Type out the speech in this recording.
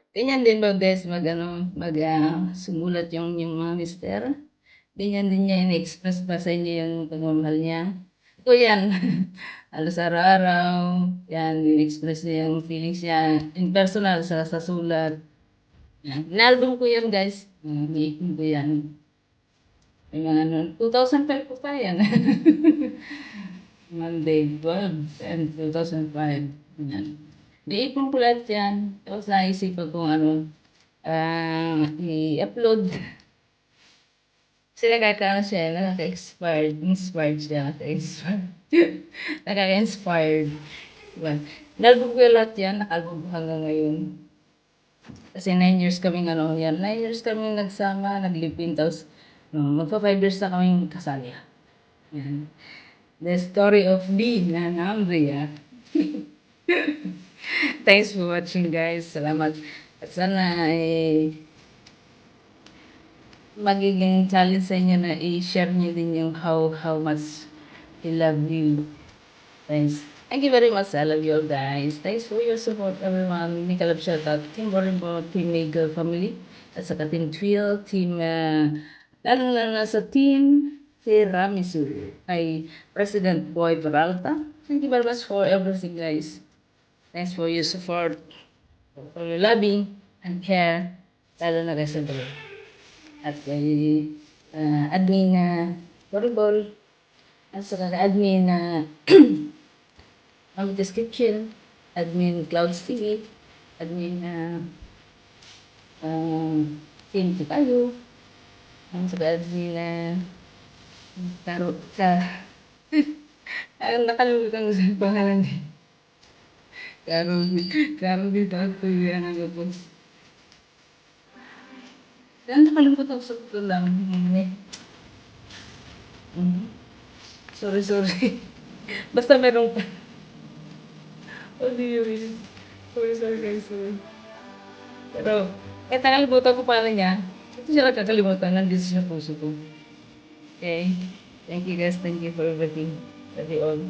Ganyan din ba guys mag-ano, sumulat yung mga mister? Ganyan din niya ini-express ba sa inyo yung pagmamahal niya? Ako yan, halos araw-araw, yan, ini-express niya yung feelings niya in personal sa sulat. Yan. Inalbum ko yan guys, iniipon ko yan. May mga ano, 2005 ko pa yan. Monday, 12, and 2005. Yan. Iniipon ko lahat yan. Tapos naisipan kong ano, i-upload. Kasi nakakaano siya, nakaka-expired, inspired siya, nakaka-expired. Nakaka-inspired. Diba? Nalbog ko lahat yan, nakalbog hanggang ngayon. Kasi 9 years kaming ano, yan, 9 years kaming nagsama, naglipin, tapos magpa 5 years na kaming kasal. Yan. The story of me na Nambria. Thanks for watching guys. Salamat. At sana magiging challenge sa inyo na i-share niyo din yung how much I love you. Thanks. Thank you very much. I love you all guys. Thanks for your support everyone. Mini Kalab shoutout. Team Borimbo, Team Mega Family. At saka Team Thrill, Team lalo na sa Team Tiramisu. Kay President Boy Peralta. Thank you very much for everything guys. Thanks for your support. For your loving and care. Lalo na guys sa at kay admin na volleyball at saka admin na Amitas Kitchen, admin Clouds TV, admin na Team Tipayo, at saka admin na Karo ka nakalimutan ko sa pangalan niya. Karo dito ako yan ang po. Nakalimutan ko sa lang. Sorry. Basta meron pa. Oh, di yun. Sorry guys. Pero, nakalimutan ko pala niya. Ito siya nakakalimutan. Nandito siya puso ko. Okay. Thank you guys. Thank you for everything. Love you all.